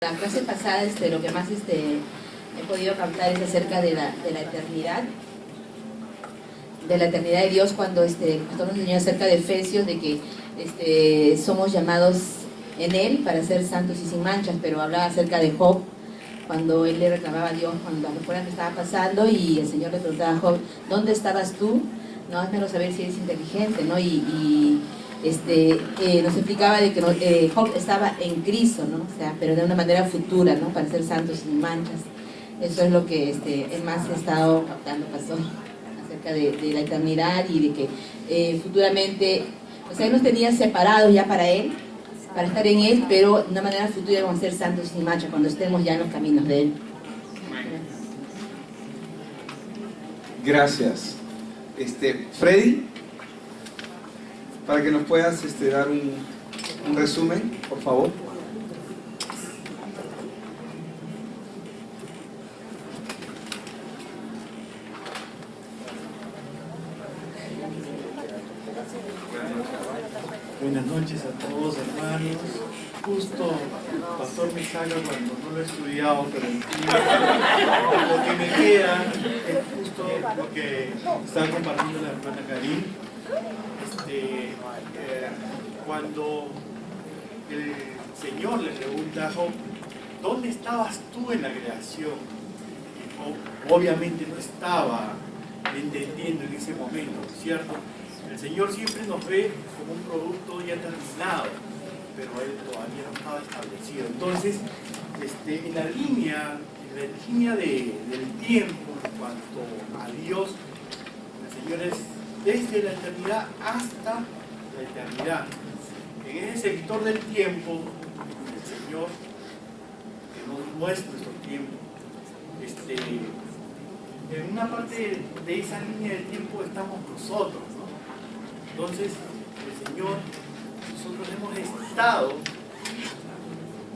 La clase pasada lo que más he podido captar es acerca de la eternidad, de Dios, cuando estamos enseñando acerca de Efesios, de que somos llamados en Él para ser santos y sin manchas, pero hablaba acerca de Job, cuando él le reclamaba a Dios cuando la locura que estaba pasando, y el Señor le preguntaba a Job, ¿dónde estabas tú? No, házmelo saber si eres inteligente, ¿no? Nos explicaba de que Job estaba en Cristo, ¿no? O sea, pero de una manera futura, ¿no? Para ser santos sin manchas. Eso es lo que el más he estado captando, pastor, acerca de la eternidad y de que futuramente, o sea, Él nos tenía separados ya para Él, para estar en Él, pero de una manera futura vamos a ser santos sin manchas cuando estemos ya en los caminos de Él. Gracias. Freddy, para que nos puedas dar un resumen, por favor. Buenas noches a todos, hermanos. Justo el pastor me saca cuando no lo he estudiado, pero lo que me queda es justo lo que está compartiendo la hermana Karim. Cuando el Señor le pregunta a Job, ¿dónde estabas tú en la creación? Y Job obviamente no estaba entendiendo en ese momento, ¿cierto? El Señor siempre nos ve como un producto ya terminado, pero Él todavía no estaba establecido. Entonces, en la línea del tiempo, en cuanto a Dios, el Señor es desde la eternidad hasta la eternidad. En ese sector del tiempo, el Señor, que no es nuestro tiempo, en una parte de esa línea del tiempo estamos nosotros, ¿no? Entonces, el Señor, nosotros hemos estado,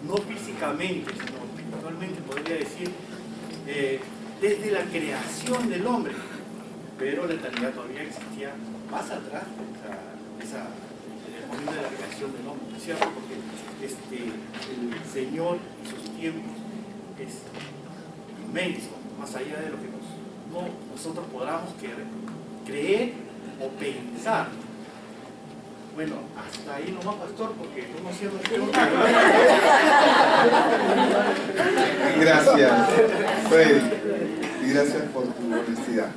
no físicamente, sino espiritualmente, podría decir, desde la creación del hombre, pero la eternidad todavía existía más atrás, el momento de la creación del hombre, ¿no es cierto? Porque el Señor y sus tiempos es inmenso, más allá de lo que nosotros podamos creer o pensar. Bueno, hasta ahí nomás, pastor, porque tú no cierras el tema. Gracias, Freddy. Y gracias por tu honestidad.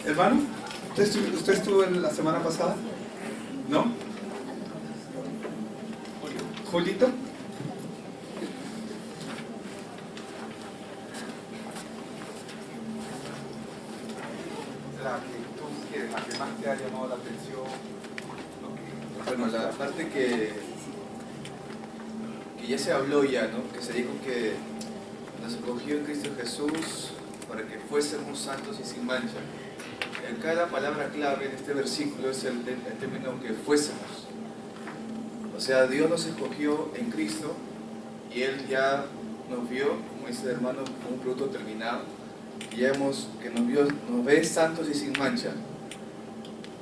Hermano, ¿usted estuvo la semana pasada? ¿No? ¿Julito? La que tú quieres, la que más te ha llamado la atención. Bueno, la parte que ya se habló ya, ¿no? Que se dijo que nos escogió en Cristo Jesús para que fuésemos santos y sin mancha. Acá la palabra clave en este versículo es el término que fuésemos. O sea, Dios nos escogió en Cristo y Él ya nos vio, como dice el hermano, como un producto terminado. Y ya que nos ve santos y sin mancha.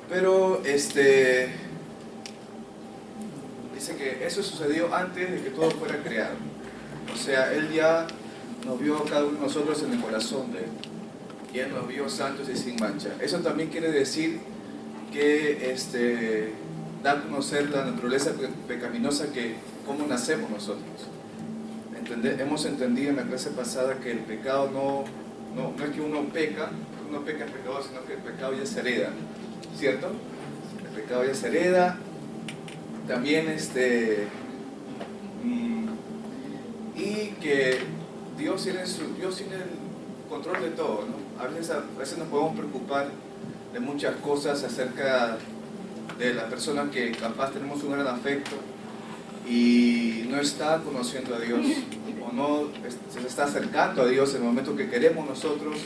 Pero dice que eso sucedió antes de que todo fuera creado. O sea, Él ya nos vio a cada uno de nosotros en el corazón de Él. Y Él nos vio santos y sin mancha. Eso también quiere decir que da a conocer la naturaleza pecaminosa que cómo nacemos nosotros. Hemos entendido en la clase pasada que el pecado no es que uno peca es pecador, sino que el pecado ya se hereda, ¿cierto? El pecado ya se hereda. También y que Dios tiene el control de todo, ¿no? A veces nos podemos preocupar de muchas cosas acerca de la persona que capaz tenemos un gran afecto y no está conociendo a Dios o no se está acercando a Dios en el momento que queremos nosotros,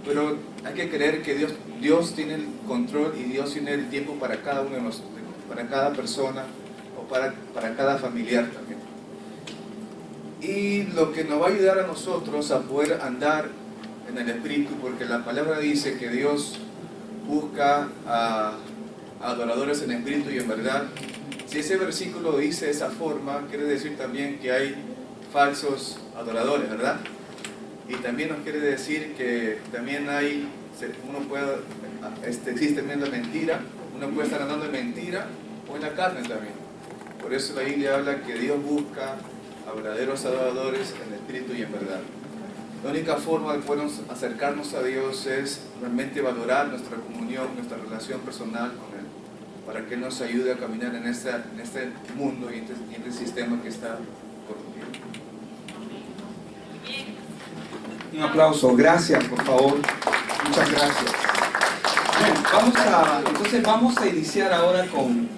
pero hay que creer que Dios tiene el control y Dios tiene el tiempo para cada uno de nosotros, para cada persona o para cada familiar también. Y lo que nos va a ayudar a nosotros a poder andar en el Espíritu, porque la palabra dice que Dios busca a adoradores en espíritu y en verdad. Si ese versículo dice de esa forma, quiere decir también que hay falsos adoradores, ¿verdad? Y también nos quiere decir que también existe también la mentira, uno puede estar andando en mentira o en la carne también. Por eso la Biblia habla que Dios busca a verdaderos adoradores en espíritu y en verdad. La única forma de poder acercarnos a Dios es realmente valorar nuestra comunión, nuestra relación personal con Él, para que Él nos ayude a caminar en este mundo y en este sistema que está corrompido. Un aplauso, gracias, por favor. Muchas gracias. Bueno, entonces vamos a iniciar ahora con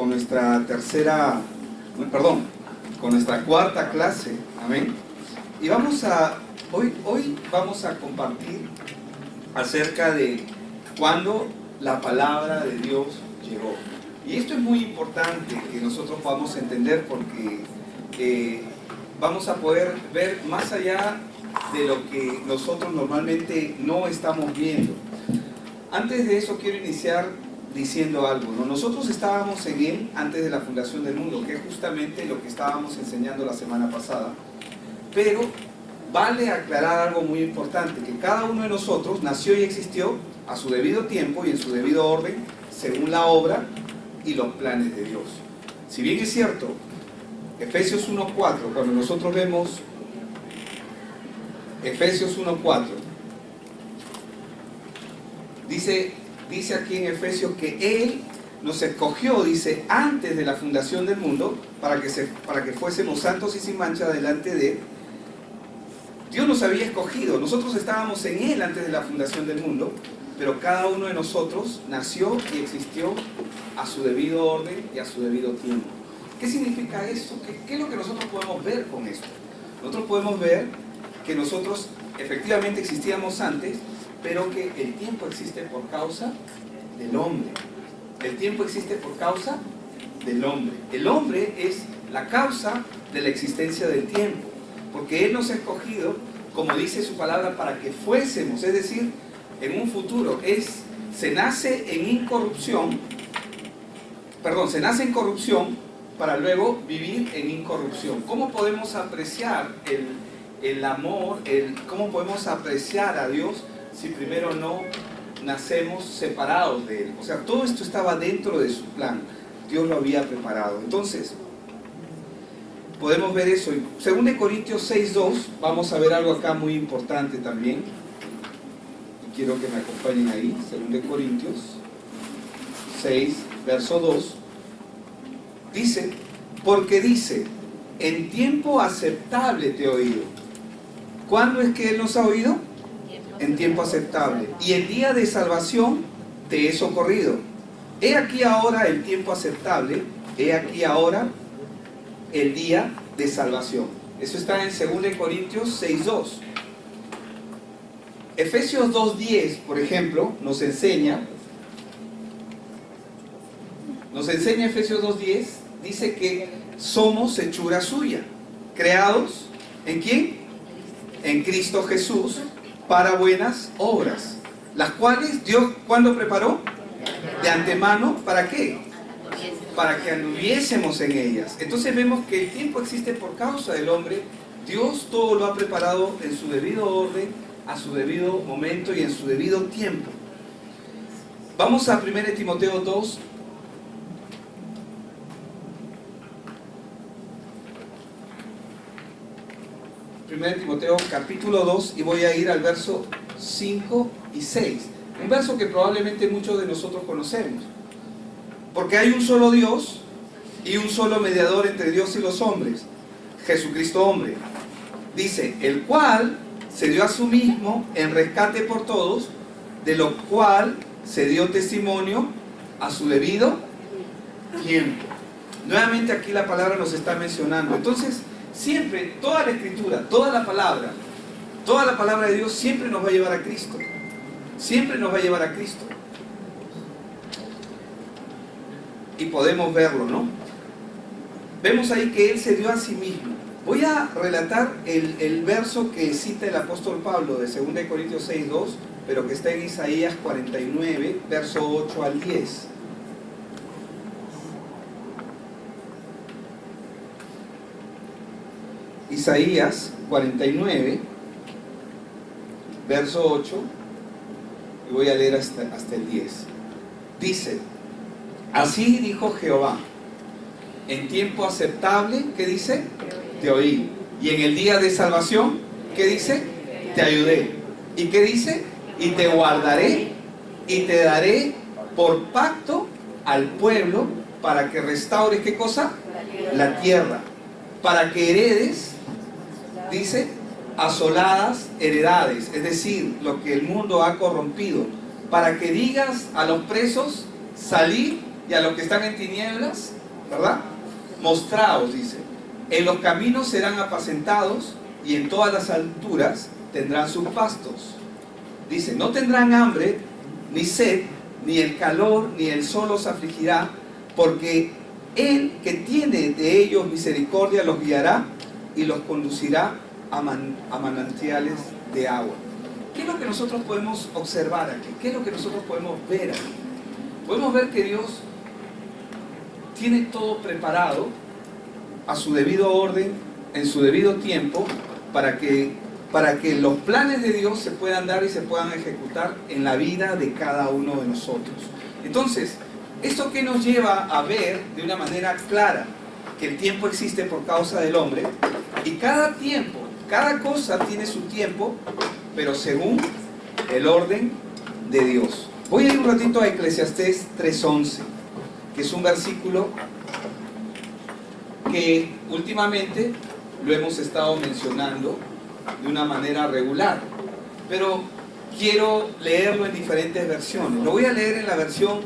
nuestra con nuestra cuarta clase. Amén. Y hoy vamos a compartir acerca de cuándo la palabra de Dios llegó. Y esto es muy importante que nosotros podamos entender, porque vamos a poder ver más allá de lo que nosotros normalmente no estamos viendo. Antes de eso quiero iniciar diciendo algo, ¿no? Nosotros estábamos en Él antes de la fundación del mundo, que es justamente lo que estábamos enseñando la semana pasada. Pero vale aclarar algo muy importante, que cada uno de nosotros nació y existió a su debido tiempo y en su debido orden, según la obra y los planes de Dios. Si bien es cierto, Efesios 1:4, cuando nosotros vemos Efesios 1:4, dice aquí en Efesios que Él nos escogió, dice, antes de la fundación del mundo, para que fuésemos santos y sin mancha delante de Él. Dios nos había escogido, nosotros estábamos en Él antes de la fundación del mundo, pero cada uno de nosotros nació y existió a su debido orden y a su debido tiempo. ¿Qué significa eso? ¿Qué es lo que nosotros podemos ver con esto? Nosotros podemos ver que nosotros efectivamente existíamos antes, pero que el tiempo existe por causa del hombre. El tiempo existe por causa del hombre. El hombre es la causa de la existencia del tiempo, porque Él nos ha escogido, como dice su palabra, para que fuésemos, es decir, en un futuro, se nace en corrupción para luego vivir en incorrupción. ¿Cómo podemos apreciar el amor, cómo podemos apreciar a Dios si primero no nacemos separados de Él? O sea, todo esto estaba dentro de su plan. Dios lo había preparado. Entonces, podemos ver eso. Según de Corintios 6:2, vamos a ver algo acá muy importante también. Y quiero que me acompañen ahí. Según de Corintios 6, verso 2. Porque dice, en tiempo aceptable te he oído. ¿Cuándo es que Él nos ha oído? En tiempo aceptable. Y el día de salvación te he socorrido. He aquí ahora el tiempo aceptable, he aquí ahora el día de salvación. Eso está en 2 Corintios 6:2. Efesios 2:10, por ejemplo, nos enseña Efesios 2:10, dice que somos hechura suya, creados, ¿en quién? En Cristo Jesús, para buenas obras, las cuales Dios, ¿cuándo preparó? De antemano, ¿para qué? Para que anduviésemos en ellas. Entonces vemos que el tiempo existe por causa del hombre. Dios todo lo ha preparado en su debido orden, a su debido momento y en su debido tiempo. Vamos a 1 Timoteo 2. Timoteo capítulo 2, y voy a ir al verso 5 y 6. Un verso que probablemente muchos de nosotros conocemos. Porque hay un solo Dios y un solo mediador entre Dios y los hombres, Jesucristo hombre. Dice, el cual se dio a sí mismo en rescate por todos, de lo cual se dio testimonio a su debido tiempo. Nuevamente aquí la palabra nos está mencionando. Entonces, siempre, toda la escritura, toda la palabra de Dios siempre nos va a llevar a Cristo. Siempre nos va a llevar a Cristo. Y podemos verlo, ¿no? Vemos ahí que Él se dio a sí mismo. Voy a relatar el verso que cita el apóstol Pablo de 2 Corintios 6:2, pero que está en Isaías 49, verso 8 al 10. Isaías 49, verso 8, y voy a leer hasta el 10. Dice: así dijo Jehová, en tiempo aceptable, ¿qué dice? Te oí. Y en el día de salvación, ¿qué dice? Te ayudé. ¿Y qué dice? Y te guardaré y te daré por pacto al pueblo para que restaures, ¿qué cosa? La tierra. Para que heredes, dice, asoladas heredades, es decir, lo que el mundo ha corrompido. Para que digas a los presos, salid, y a los que están en tinieblas, ¿verdad? Mostraos, dice. En los caminos serán apacentados y en todas las alturas tendrán sus pastos. Dice, no tendrán hambre, ni sed, ni el calor, ni el sol los afligirá, porque Él que tiene de ellos misericordia los guiará y los conducirá a manantiales de agua. ¿Qué es lo que nosotros podemos observar aquí? ¿Qué es lo que nosotros podemos ver aquí? Podemos ver que Dios tiene todo preparado a su debido orden, en su debido tiempo, para que los planes de Dios se puedan dar y se puedan ejecutar en la vida de cada uno de nosotros. Entonces, ¿esto qué nos lleva a ver de una manera clara? Que el tiempo existe por causa del hombre, y cada tiempo, cada cosa tiene su tiempo, pero según el orden de Dios. Voy a ir un ratito a Eclesiastés 3:11, que es un versículo que últimamente lo hemos estado mencionando de una manera regular, pero quiero leerlo en diferentes versiones. Lo voy a leer en la versión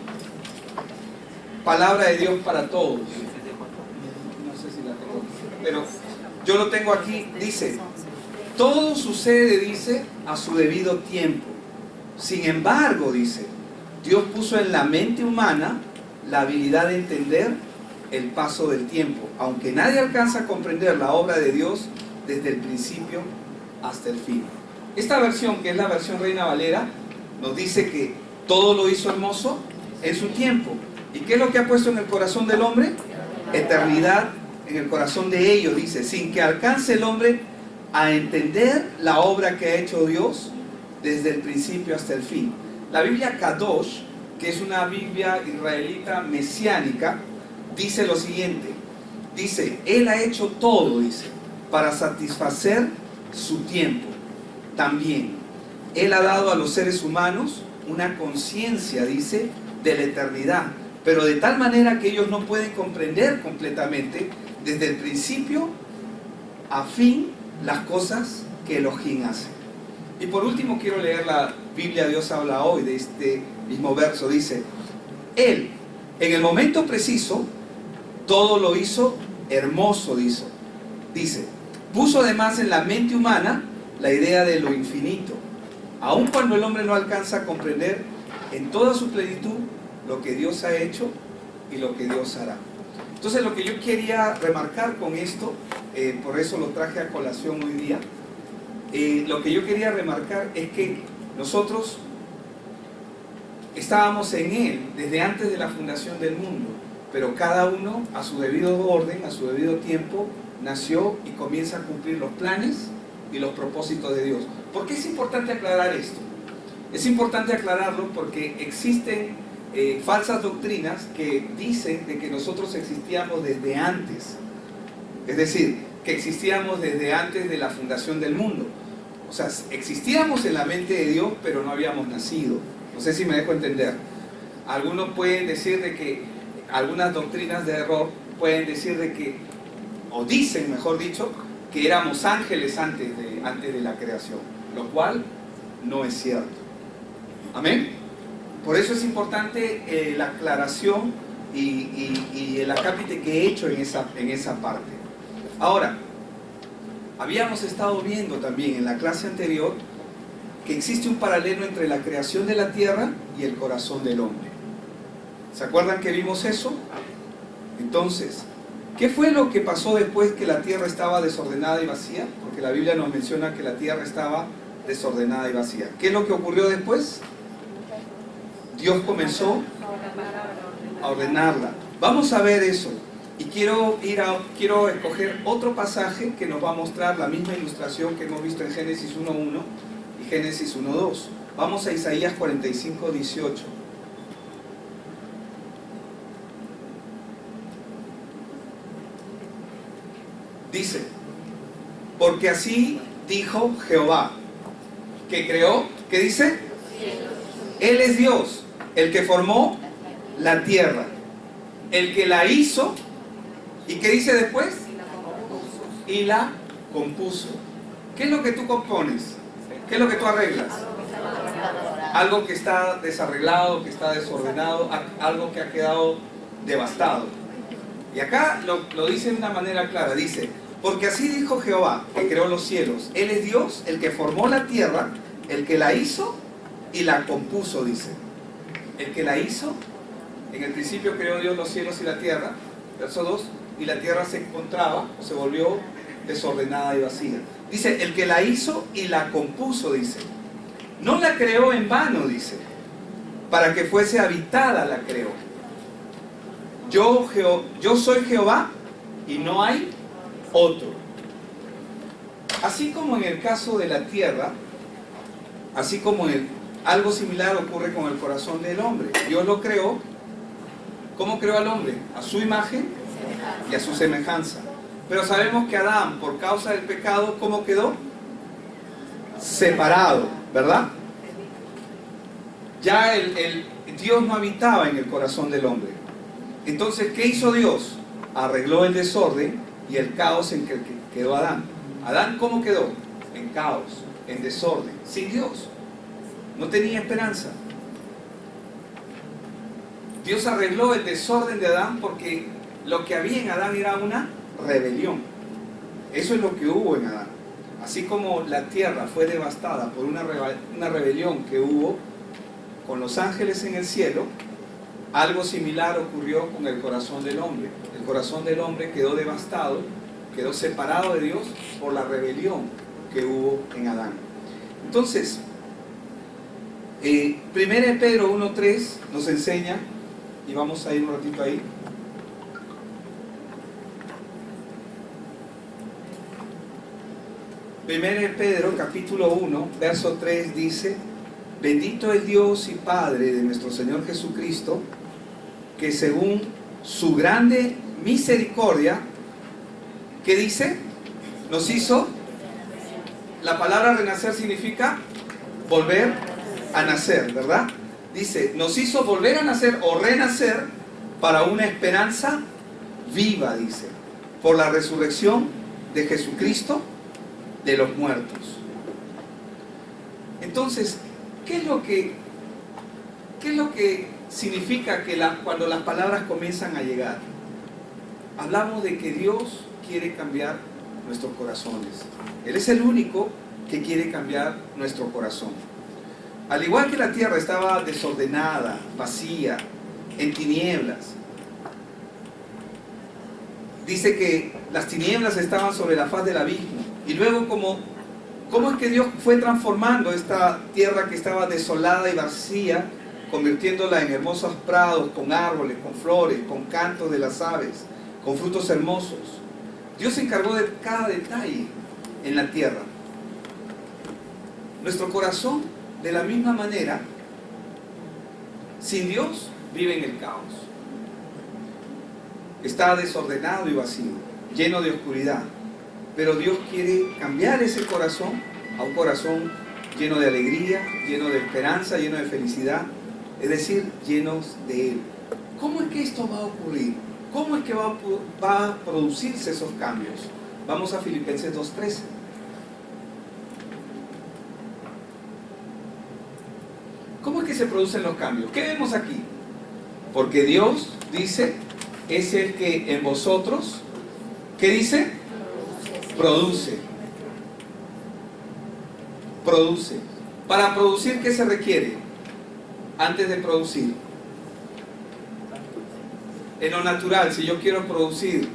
Palabra de Dios para Todos. No sé si la tengo, pero yo lo tengo aquí. Dice: todo sucede, dice, a su debido tiempo. Sin embargo, dice, Dios puso en la mente humana la habilidad de entender el paso del tiempo, aunque nadie alcanza a comprender la obra de Dios desde el principio hasta el fin. Esta versión, que es la versión Reina Valera, nos dice que todo lo hizo hermoso en su tiempo. ¿Y qué es lo que ha puesto en el corazón del hombre? Eternidad en el corazón de ellos, dice, sin que alcance el hombre a entender la obra que ha hecho Dios desde el principio hasta el fin. La Biblia Kadosh, que es una Biblia israelita mesiánica, dice lo siguiente. Dice, Él ha hecho todo, dice, para satisfacer su tiempo. También, Él ha dado a los seres humanos una conciencia, dice, de la eternidad, pero de tal manera que ellos no pueden comprender completamente, desde el principio a fin, las cosas que Elohim hace. Y por último quiero leer la Biblia Dios habla hoy, de este mismo verso. Dice, Él, en el momento preciso, todo lo hizo hermoso, dice, puso además en la mente humana la idea de lo infinito, aun cuando el hombre no alcanza a comprender en toda su plenitud lo que Dios ha hecho y lo que Dios hará. Entonces, lo que yo quería remarcar con esto, por eso lo traje a colación hoy día, lo que yo quería remarcar es que nosotros estábamos en Él desde antes de la fundación del mundo, pero cada uno a su debido orden, a su debido tiempo, nació y comienza a cumplir los planes y los propósitos de Dios. ¿Por qué es importante aclarar esto? Es importante aclararlo porque existen falsas doctrinas que dicen de que nosotros existíamos desde antes, es decir, que existíamos desde antes de la fundación del mundo. O sea, existíamos en la mente de Dios, pero no habíamos nacido. No sé si me dejo entender. Algunos pueden decir de que, algunas doctrinas de error pueden decir de que, o dicen, mejor dicho, que éramos ángeles antes de la creación, lo cual no es cierto. Amén. Por eso es importante la aclaración y el acápite que he hecho en esa parte. Ahora, habíamos estado viendo también en la clase anterior que existe un paralelo entre la creación de la tierra y el corazón del hombre. ¿Se acuerdan que vimos eso? Entonces, ¿qué fue lo que pasó después que la tierra estaba desordenada y vacía? Porque la Biblia nos menciona que la tierra estaba desordenada y vacía. ¿Qué es lo que ocurrió después? Dios comenzó a ordenarla. Vamos a ver eso. Y quiero escoger otro pasaje que nos va a mostrar la misma ilustración que hemos visto en Génesis 1.1 y Génesis 1.2. Vamos a Isaías 45.18. Dice, porque así dijo Jehová, que creó, ¿qué dice? Él es Dios, el que formó la tierra, el que la hizo. ¿Y qué dice después? Y la compuso. ¿Qué es lo que tú compones? ¿Qué es lo que tú arreglas? Algo que está desarreglado, que está desordenado, algo que ha quedado devastado. Y acá lo dice de una manera clara. Dice, porque así dijo Jehová, que creó los cielos. Él es Dios, el que formó la tierra, el que la hizo y la compuso, dice. El que la hizo, en el principio creó Dios los cielos y la tierra. Verso 2. Y la tierra se encontraba, se volvió desordenada y vacía. Dice, el que la hizo y la compuso, dice. No la creó en vano, dice. Para que fuese habitada la creó. Yo soy Jehová y no hay otro. Así como en el caso de la tierra, así como algo similar ocurre con el corazón del hombre. Dios lo creó. ¿Cómo creó al hombre? A su imagen y a su semejanza. Pero sabemos que Adán, por causa del pecado, ¿cómo quedó? Separado, ¿verdad? Ya Dios no habitaba en el corazón del hombre. Entonces, ¿qué hizo Dios? Arregló el desorden y el caos en que quedó Adán. Adán, ¿cómo quedó? En caos, en desorden, sin Dios. No tenía esperanza. Dios arregló el desorden de Adán porque lo que había en Adán era una rebelión. Eso es lo que hubo en Adán. Así como la tierra fue devastada por una rebelión que hubo con los ángeles en el cielo, algo similar ocurrió con el corazón del hombre. El corazón del hombre quedó devastado, quedó separado de Dios por la rebelión que hubo en Adán. Entonces, 1 Pedro 1.3 nos enseña, y vamos a ir un ratito ahí. 1 Pedro capítulo 1, verso 3 dice, bendito el Dios y Padre de nuestro Señor Jesucristo, que según su grande misericordia, ¿qué dice? Nos hizo, la palabra renacer significa volver a nacer, ¿verdad? Dice, nos hizo volver a nacer o renacer para una esperanza viva, dice, por la resurrección de Jesucristo de los muertos. Entonces, ¿qué es lo que significa que cuando las palabras comienzan a llegar? Hablamos de que Dios quiere cambiar nuestros corazones. Él es el único que quiere cambiar nuestro corazón. Al igual que la tierra estaba desordenada, vacía, en tinieblas, dice que las tinieblas estaban sobre la faz del abismo. Y luego, ¿cómo es que Dios fue transformando esta tierra que estaba desolada y vacía, convirtiéndola en hermosos prados, con árboles, con flores, con cantos de las aves, con frutos hermosos? Dios se encargó de cada detalle en la tierra. Nuestro corazón, de la misma manera, sin Dios, vive en el caos. Está desordenado y vacío, lleno de oscuridad. Pero Dios quiere cambiar ese corazón a un corazón lleno de alegría, lleno de esperanza, lleno de felicidad, es decir, llenos de Él. ¿Cómo es que esto va a ocurrir? ¿Cómo es que va a producirse esos cambios? Vamos a Filipenses 2:13. ¿Cómo es que se producen los cambios? ¿Qué vemos aquí? Porque Dios, dice, es el que en vosotros, ¿qué dice? Produce. Produce. Para producir, ¿qué se requiere? Antes de producir. En lo natural, si yo quiero producir,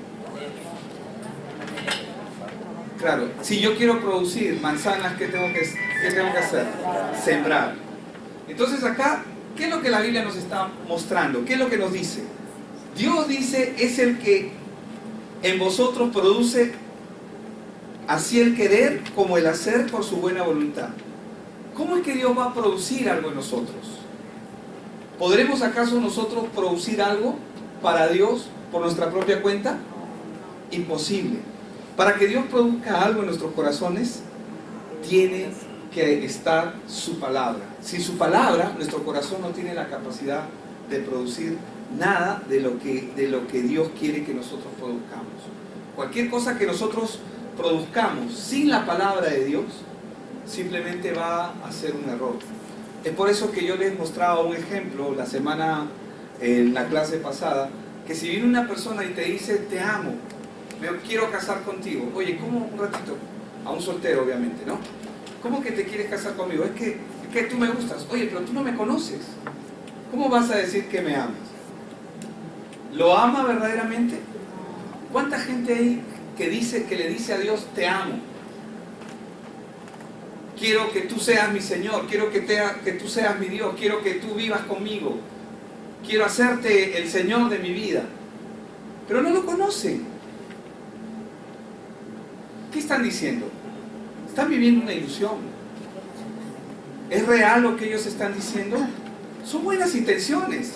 claro, si yo quiero producir manzanas, ¿qué tengo que hacer? Sembrar. Entonces acá, ¿qué es lo que la Biblia nos está mostrando? ¿Qué es lo que nos dice? Dios dice, es el que en vosotros produce así el querer como el hacer por su buena voluntad. ¿Cómo es que Dios va a producir algo en nosotros? ¿Podremos acaso nosotros producir algo para Dios por nuestra propia cuenta? Imposible. Para que Dios produzca algo en nuestros corazones, tiene que estar su palabra. Sin su palabra, nuestro corazón no tiene la capacidad de producir nada de lo que Dios quiere que nosotros produzcamos. Cualquier cosa que nosotros produzcamos sin la palabra de Dios, simplemente va a ser un error. Es por eso que yo les mostraba un ejemplo la semana, en la clase pasada, que si viene una persona y te dice, te amo, me quiero casar contigo. Oye, ¿cómo? Un ratito, a un soltero obviamente, ¿no? ¿Cómo que te quieres casar conmigo? Es que tú me gustas. Oye, pero tú no me conoces. ¿Cómo vas a decir que me amas? ¿Lo ama verdaderamente? ¿Cuánta gente hay que le dice a Dios, te amo? Quiero que tú seas mi Señor, quiero que tú seas mi Dios, quiero que tú vivas conmigo, quiero hacerte el Señor de mi vida. Pero no lo conocen. ¿Qué están diciendo? Están viviendo una ilusión. ¿Es real lo que ellos están diciendo? Son buenas intenciones.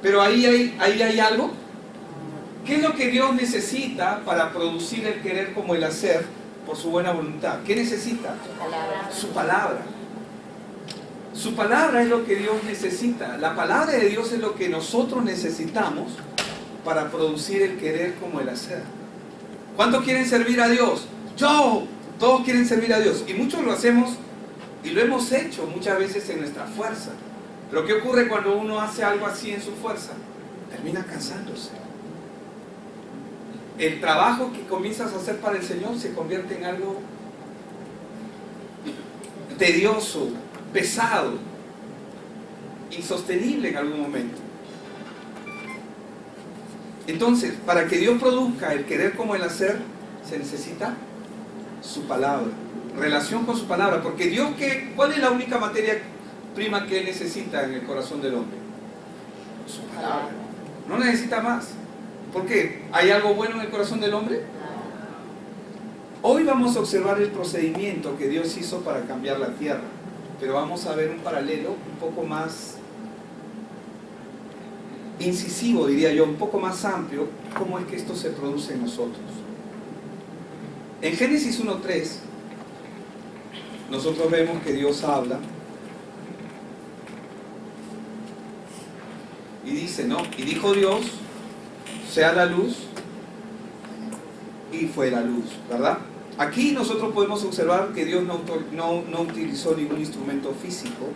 Pero ahí hay algo. ¿Qué es lo que Dios necesita para producir el querer como el hacer por su buena voluntad? ¿Qué necesita? Su palabra. Su palabra es lo que Dios necesita. La palabra de Dios es lo que nosotros necesitamos para producir el querer como el hacer. ¿Cuántos quieren servir a Dios? Yo. Todos quieren servir a Dios. Y muchos lo hacemos y lo hemos hecho muchas veces en nuestra fuerza. Pero ¿qué ocurre cuando uno hace algo así en su fuerza? Termina cansándose. El trabajo que comienzas a hacer para el Señor se convierte en algo tedioso, pesado, insostenible en algún momento. Entonces, para que Dios produzca el querer como el hacer, se necesita su palabra, relación con su palabra. Porque Dios, ¿cuál es la única materia prima que Él necesita en el corazón del hombre? Su palabra. No necesita más. ¿Por qué? ¿Hay algo bueno en el corazón del hombre? Hoy vamos a observar el procedimiento que Dios hizo para cambiar la tierra, pero vamos a ver un paralelo un poco más incisivo, diría yo, un poco más amplio, cómo es que esto se produce en nosotros. En Génesis 1:3 nosotros vemos que Dios habla y dice, ¿no? Y dijo Dios, sea la luz, y fue la luz, ¿verdad? Aquí nosotros podemos observar que Dios no utilizó ningún instrumento físico,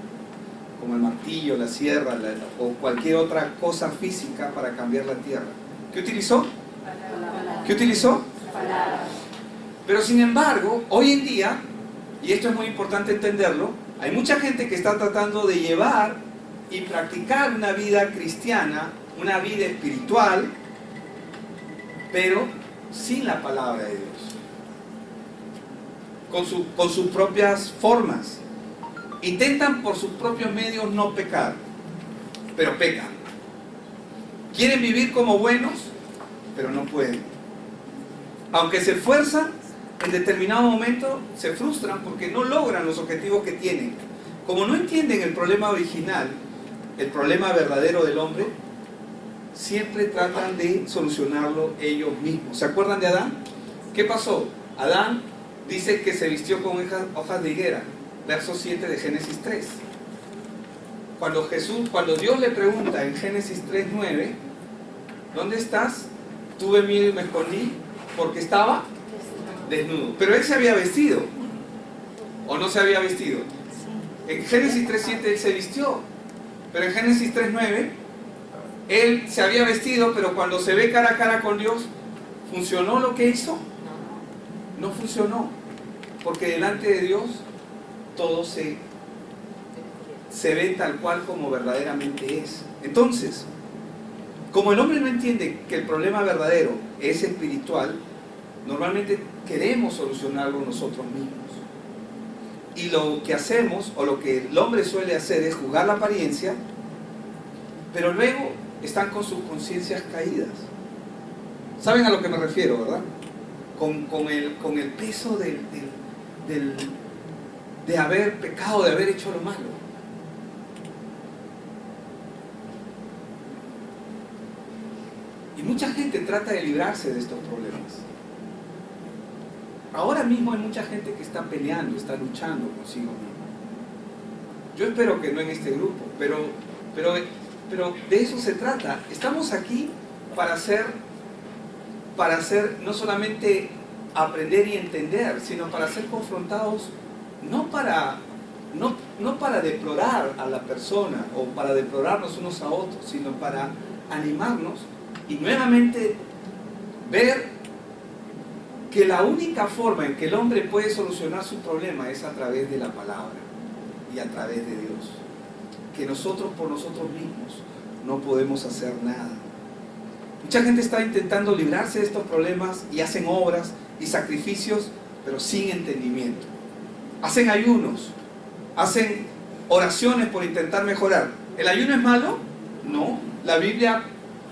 como el martillo, la sierra, o cualquier otra cosa física para cambiar la tierra. ¿Qué utilizó? ¿Qué utilizó? Pero sin embargo, hoy en día, y esto es muy importante entenderlo, hay mucha gente que está tratando de llevar y practicar una vida cristiana, una vida espiritual, pero sin la palabra de Dios, con sus propias formas. Intentan por sus propios medios no pecar, pero pecan. Quieren vivir como buenos, pero no pueden. Aunque se esfuerzan, en determinado momento se frustran porque no logran los objetivos que tienen. Como no entienden el problema original, el problema verdadero del hombre, siempre tratan de solucionarlo ellos mismos. ¿Se acuerdan de Adán? ¿Qué pasó? Adán dice que se vistió con hojas de higuera, verso 7 de Génesis 3. Cuando Dios le pregunta en Génesis 3:9, ¿dónde estás? Tuve miedo y me escondí porque estaba desnudo. Pero él se había vestido, ¿o no se había vestido? En Génesis 3:7 él se vistió, pero en Génesis 3:9 él se había vestido, pero cuando se ve cara a cara con Dios, ¿funcionó lo que hizo? No funcionó, porque delante de Dios todo se ve tal cual como verdaderamente es. Entonces, como el hombre no entiende que el problema verdadero es espiritual, normalmente queremos solucionarlo nosotros mismos. Y lo que hacemos, o lo que el hombre suele hacer, es jugar la apariencia, pero luego están con sus conciencias caídas. ¿Saben a lo que me refiero, verdad? Con el peso de haber pecado, de haber hecho lo malo. Y mucha gente trata de librarse de estos problemas. Ahora mismo hay mucha gente que está peleando, está luchando consigo mismo. Yo espero que no en este grupo, pero de eso se trata. Estamos aquí para hacer no solamente aprender y entender, sino para ser confrontados, no para deplorar a la persona o para deplorarnos unos a otros, sino para animarnos y nuevamente ver que la única forma en que el hombre puede solucionar su problema es a través de la palabra y a través de Dios. Que nosotros por nosotros mismos no podemos hacer nada. Mucha gente está intentando librarse de estos problemas y hacen obras y sacrificios, pero sin entendimiento. Hacen ayunos, hacen oraciones por intentar mejorar. ¿El ayuno es malo? No. La Biblia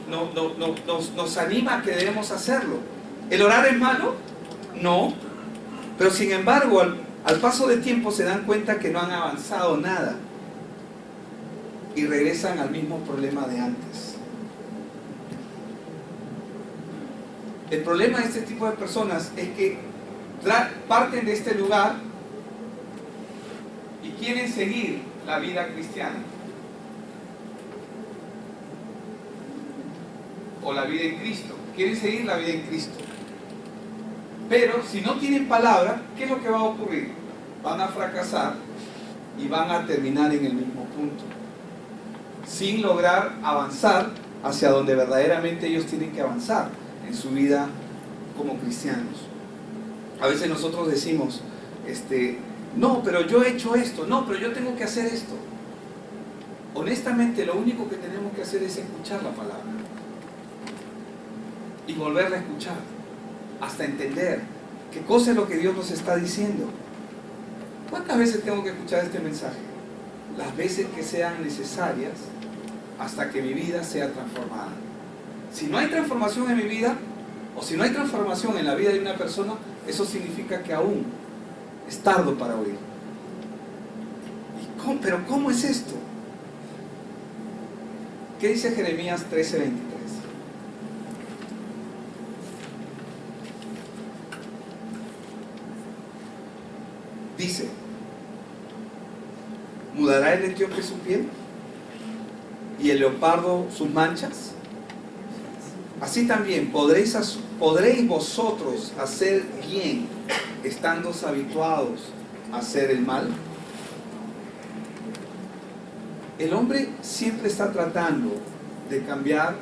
nos anima a que debemos hacerlo. ¿El orar es malo? No. Pero sin embargo, al paso del tiempo se dan cuenta que no han avanzado nada y regresan al mismo problema de antes. El problema de este tipo de personas es que parten de este lugar y quieren seguir la vida cristiana o la vida en Cristo. Quieren seguir la vida en Cristo. Pero si no tienen palabra, ¿qué es lo que va a ocurrir? Van a fracasar y van a terminar en el mismo punto, sin lograr avanzar hacia donde verdaderamente ellos tienen que avanzar en su vida como cristianos. A veces nosotros decimos, no, pero yo he hecho esto, no, pero yo tengo que hacer esto. Honestamente, lo único que tenemos que hacer es escuchar la palabra y volverla a escuchar hasta entender qué cosa es lo que Dios nos está diciendo. ¿Cuántas veces tengo que escuchar este mensaje? Las veces que sean necesarias hasta que mi vida sea transformada. Si no hay transformación en mi vida, o si no hay transformación en la vida de una persona, eso significa que aún es tardo para oír. ¿Pero cómo es esto? ¿Qué dice Jeremías 13:23? Dice: ¿mudará el etíope su piel y el leopardo sus manchas? Así también podréis vosotros hacer bien estando habituados a hacer el mal. El hombre siempre está tratando de cambiar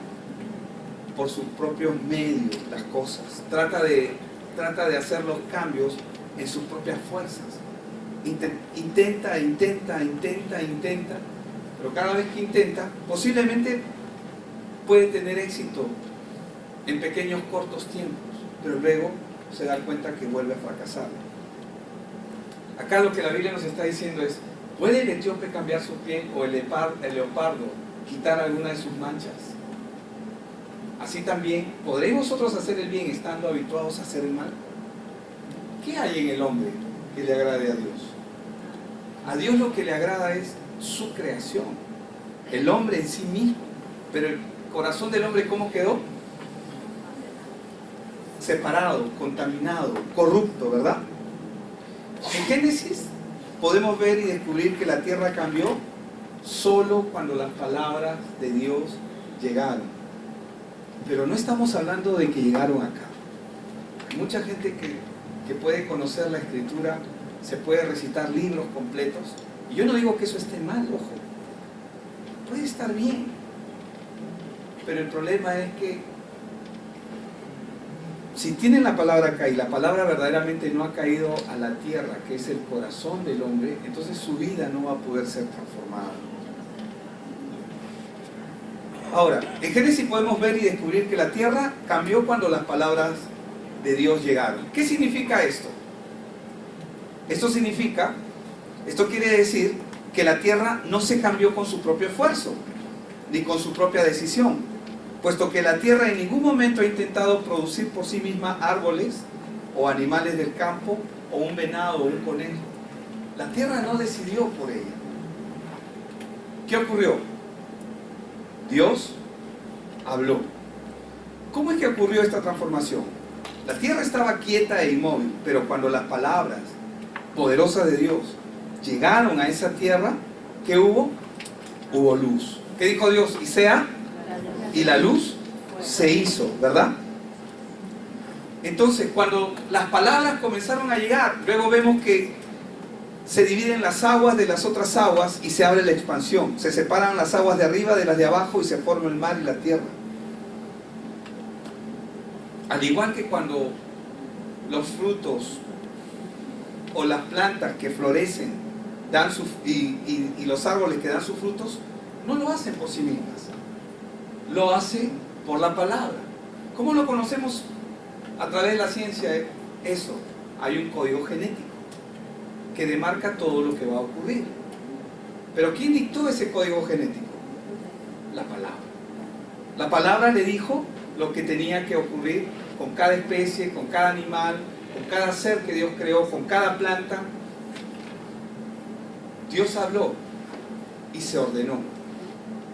por sus propios medios las cosas. Trata de hacer los cambios en sus propias fuerzas. Intenta, pero cada vez que intenta, posiblemente puede tener éxito en pequeños cortos tiempos, pero luego se da cuenta que vuelve a fracasar. Acá lo que la Biblia nos está diciendo es: ¿puede el etíope cambiar su piel o el leopardo quitar alguna de sus manchas? Así también, ¿podréis vosotros hacer el bien estando habituados a hacer el mal? ¿Qué hay en el hombre que le agrade a Dios? A Dios lo que le agrada es su creación, el hombre en sí mismo. Pero el corazón del hombre, ¿cómo quedó? Separado, contaminado, corrupto, ¿verdad? En Génesis podemos ver y descubrir que la tierra cambió solo cuando las palabras de Dios llegaron. Pero no estamos hablando de que llegaron acá. Hay mucha gente que puede conocer la Escritura, se puede recitar libros completos. Y yo no digo que eso esté mal, ojo. Puede estar bien. Pero el problema es que si tienen la palabra acá y la palabra verdaderamente no ha caído a la tierra, que es el corazón del hombre, entonces su vida no va a poder ser transformada. Ahora, en Génesis podemos ver y descubrir que la tierra cambió cuando las palabras de Dios llegaron. ¿Qué significa esto? Esto quiere decir que la tierra no se cambió con su propio esfuerzo, ni con su propia decisión. puesto que la tierra en ningún momento ha intentado producir por sí misma árboles o animales del campo o un venado o un conejo. La tierra no decidió por ella. ¿Qué ocurrió? Dios habló. ¿Cómo es que ocurrió esta transformación? La tierra estaba quieta e inmóvil, pero cuando las palabras poderosas de Dios llegaron a esa tierra, ¿qué hubo? Hubo luz. ¿Qué dijo Dios? Y sea, y la luz se hizo, ¿verdad? Entonces, cuando las palabras comenzaron a llegar, luego vemos que se dividen las aguas de las otras aguas y se abre la expansión. Se separan las aguas de arriba de las de abajo y se forma el mar y la tierra. Al igual que cuando los frutos o las plantas que florecen dan y los árboles que dan sus frutos, no lo hacen por sí mismas. Lo hace por la palabra. ¿Cómo lo conocemos? A través de la ciencia. Eso, hay un código genético que demarca todo lo que va a ocurrir. Pero ¿quién dictó ese código genético? La palabra. La palabra le dijo lo que tenía que ocurrir con cada especie, con cada animal, con cada ser que Dios creó, con cada planta. Dios habló y se ordenó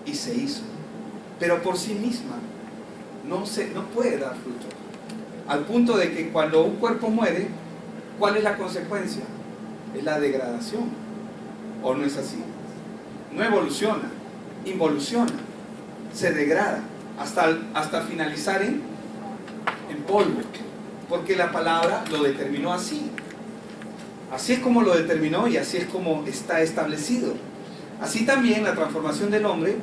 y se hizo. Pero por sí misma no puede dar fruto. Al punto de que cuando un cuerpo muere, ¿cuál es la consecuencia? Es la degradación. ¿O no es así? No evoluciona, involuciona, se degrada hasta finalizar en polvo, porque la palabra lo determinó así. Así es como lo determinó y así es como está establecido. Así también la transformación del hombre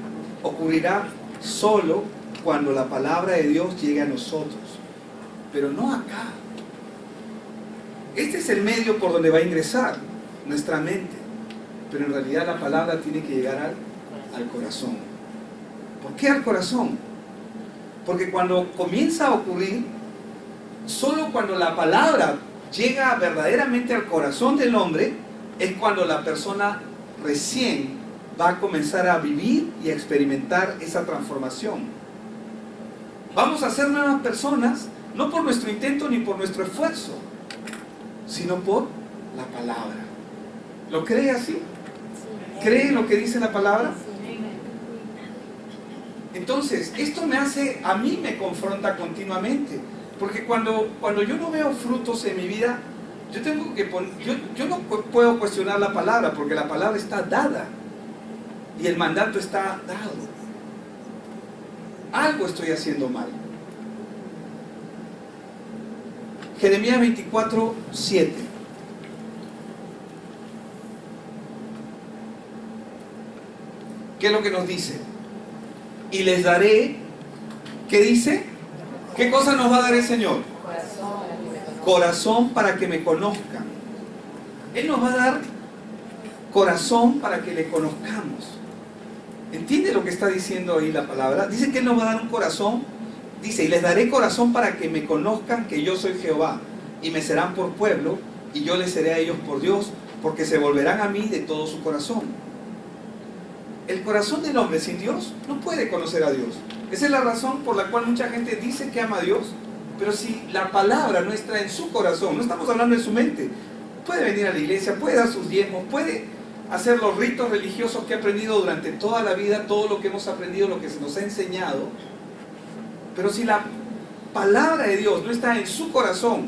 ocurrirá solo cuando la palabra de Dios llegue a nosotros, pero no acá. Este es el medio por donde va a ingresar nuestra mente, pero en realidad la palabra tiene que llegar al corazón. ¿Por qué al corazón? Porque cuando comienza a ocurrir, solo cuando la palabra llega verdaderamente al corazón del hombre, es cuando la persona recién va a comenzar a vivir y a experimentar esa transformación. Vamos a ser nuevas personas, no por nuestro intento ni por nuestro esfuerzo, sino por la palabra. ¿Lo cree así? ¿Cree lo que dice la palabra? Entonces, esto a mí me confronta continuamente, porque cuando yo no veo frutos en mi vida, yo no puedo cuestionar la palabra, porque la palabra está dada y el mandato está dado. Algo estoy haciendo mal. Jeremías 24:7. ¿Qué es lo que nos dice? Y les daré, ¿qué dice? ¿Qué cosa nos va a dar el Señor? Corazón para que me conozcan. Él nos va a dar corazón para que le conozcamos. ¿Entiende lo que está diciendo ahí la palabra? Dice que Él nos va a dar un corazón. Dice, y les daré corazón para que me conozcan que yo soy Jehová, y me serán por pueblo, y yo les seré a ellos por Dios, porque se volverán a mí de todo su corazón. El corazón del hombre sin Dios no puede conocer a Dios. Esa es la razón por la cual mucha gente dice que ama a Dios, pero si la palabra no está en su corazón, no estamos hablando en su mente, puede venir a la iglesia, puede dar sus diezmos, puede hacer los ritos religiosos que ha aprendido durante toda la vida, todo lo que hemos aprendido, lo que se nos ha enseñado, pero si la palabra de Dios no está en su corazón,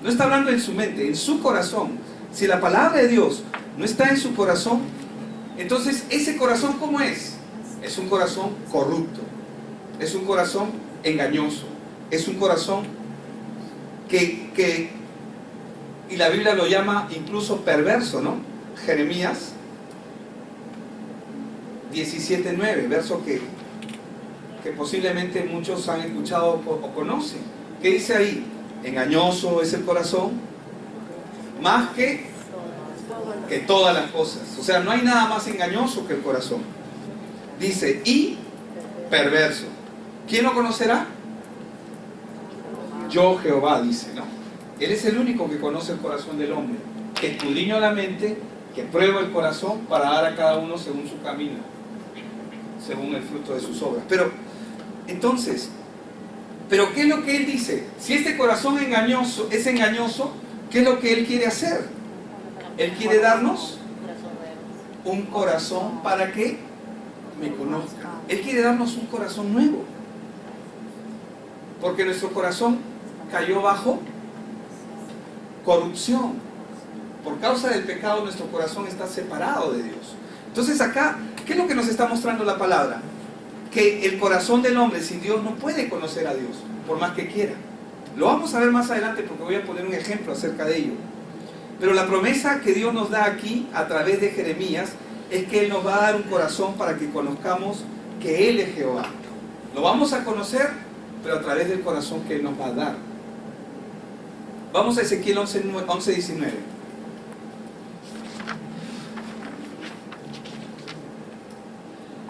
no está hablando en su mente, en su corazón, si la palabra de Dios no está en su corazón, entonces ese corazón, ¿cómo es? Es un corazón corrupto, es un corazón engañoso, es un corazón que y la Biblia lo llama incluso perverso, ¿no? Jeremías 17:9, verso que posiblemente muchos han escuchado o conocen. ¿Qué dice ahí? Engañoso es el corazón, más que todas las cosas. O sea, no hay nada más engañoso que el corazón. Dice, y perverso. ¿Quién lo conocerá? Yo, Jehová, dice, ¿no? Él es el único que conoce el corazón del hombre, que escudriña la mente, que prueba el corazón para dar a cada uno según su camino, según el fruto de sus obras. Pero Entonces, ¿pero qué es lo que Él dice? Si este corazón es engañoso, ¿qué es lo que Él quiere hacer? Él quiere darnos un corazón para que me conozca. Él quiere darnos un corazón nuevo. Porque nuestro corazón cayó bajo corrupción. Por causa del pecado nuestro corazón está separado de Dios. Entonces acá, ¿qué es lo que nos está mostrando la palabra? Que el corazón del hombre sin Dios no puede conocer a Dios, por más que quiera. Lo vamos a ver más adelante porque voy a poner un ejemplo acerca de ello. Pero la promesa que Dios nos da aquí a través de Jeremías es que Él nos va a dar un corazón para que conozcamos que Él es Jehová. Lo vamos a conocer, pero a través del corazón que Él nos va a dar. Vamos a Ezequiel 11:19.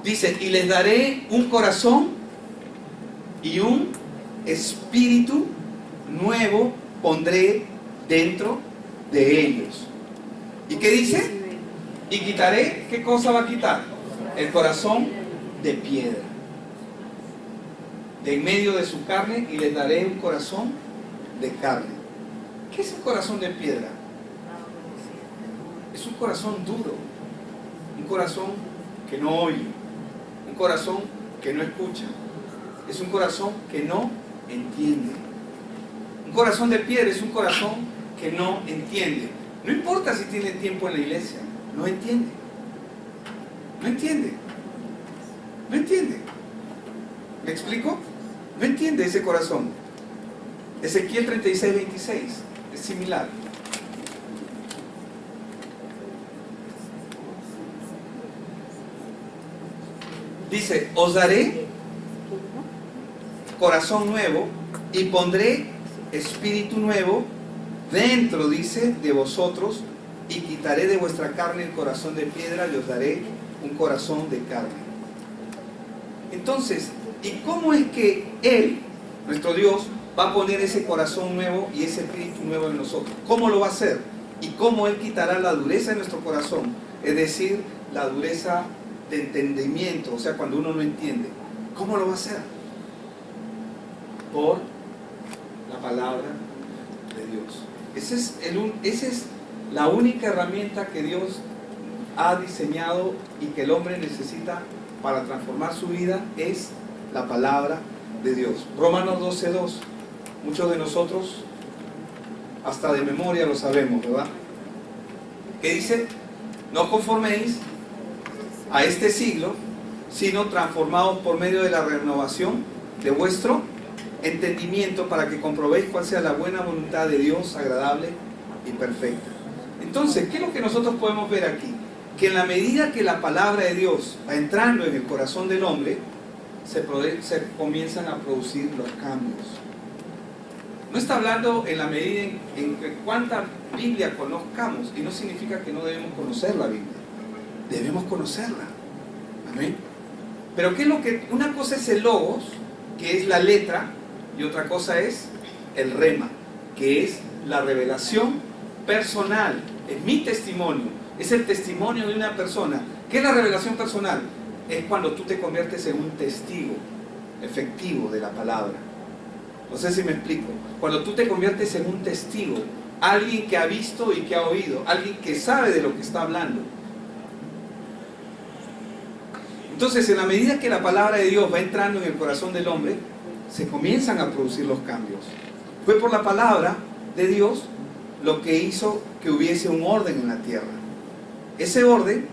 Dice, y les daré un corazón y un espíritu nuevo pondré dentro de ellos. ¿Y qué dice? Y quitaré, ¿qué cosa va a quitar? El corazón de piedra de en medio de su carne, y les daré un corazón de carne. ¿Qué es un corazón de piedra? Es un corazón duro, un corazón que no oye, un corazón que no escucha, es un corazón que no entiende. Un corazón de piedra es un corazón que no entiende. No importa si tiene tiempo en la iglesia, no entiende. No entiende. No entiende. ¿Me explico? No entiende ese corazón. Ezequiel 36:26 es similar. Dice, os daré corazón nuevo y pondré espíritu nuevo dentro, dice, de vosotros, y quitaré de vuestra carne el corazón de piedra y os daré un corazón de carne. Entonces, ¿y cómo es que Él, nuestro Dios, va a poner ese corazón nuevo y ese espíritu nuevo en nosotros? ¿Cómo lo va a hacer? ¿Y cómo Él quitará la dureza de nuestro corazón? Es decir, la dureza de entendimiento, o sea, cuando uno no entiende. ¿Cómo lo va a hacer? Por la palabra de Dios. Esa es la única herramienta que Dios ha diseñado y que el hombre necesita para transformar su vida, es la palabra de Dios. Romanos 12:2. Muchos de nosotros hasta de memoria lo sabemos, ¿verdad? Que dice, no os conforméis a este siglo, sino transformados por medio de la renovación de vuestro entendimiento, para que comprobéis cuál sea la buena voluntad de Dios, agradable y perfecta. Entonces, ¿qué es lo que nosotros podemos ver aquí? Que en la medida que la palabra de Dios va entrando en el corazón del hombre, se comienzan a producir los cambios. No está hablando en la medida en que cuánta Biblia conozcamos, y no significa que no debemos conocer la Biblia. Debemos conocerla. Amén. Pero ¿qué es lo que? Una cosa es el logos, que es la letra, y otra cosa es el rema, que es la revelación personal. Es mi testimonio, es el testimonio de una persona. ¿Qué es la revelación personal? Es cuando tú te conviertes en un testigo efectivo de la palabra. No sé si me explico. Cuando tú te conviertes en un testigo, alguien que ha visto y que ha oído, alguien que sabe de lo que está hablando. Entonces, en la medida que la palabra de Dios va entrando en el corazón del hombre, se comienzan a producir los cambios. Fue por la palabra de Dios lo que hizo que hubiese un orden en la tierra. Ese orden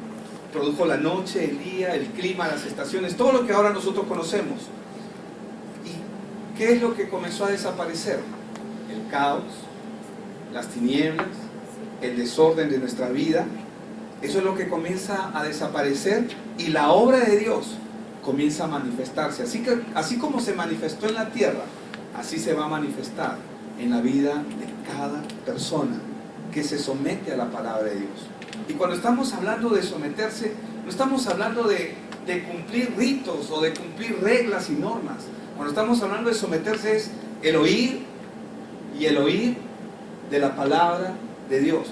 produjo la noche, el día, el clima, las estaciones, todo lo que ahora nosotros conocemos. ¿Y qué es lo que comenzó a desaparecer? El caos, las tinieblas, el desorden de nuestra vida. Eso es lo que comienza a desaparecer, y la obra de Dios comienza a manifestarse. Así como se manifestó en la tierra, así se va a manifestar en la vida de cada persona que se somete a la palabra de Dios. Y cuando estamos hablando de someterse, no estamos hablando de cumplir ritos o de cumplir reglas y normas. Cuando estamos hablando de someterse es el oír de la palabra de Dios.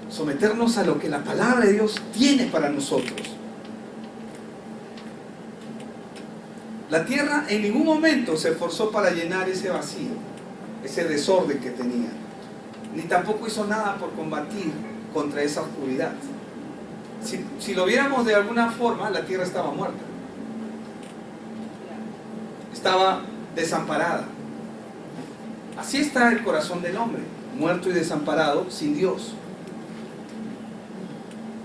Someternos a lo que la palabra de Dios tiene para nosotros. La tierra en ningún momento se esforzó para llenar ese vacío, ese desorden que tenía. Ni tampoco hizo nada por combatir contra esa oscuridad. Si lo viéramos de alguna forma, la tierra estaba muerta. Estaba desamparada. Así está el corazón del hombre, muerto y desamparado, sin Dios.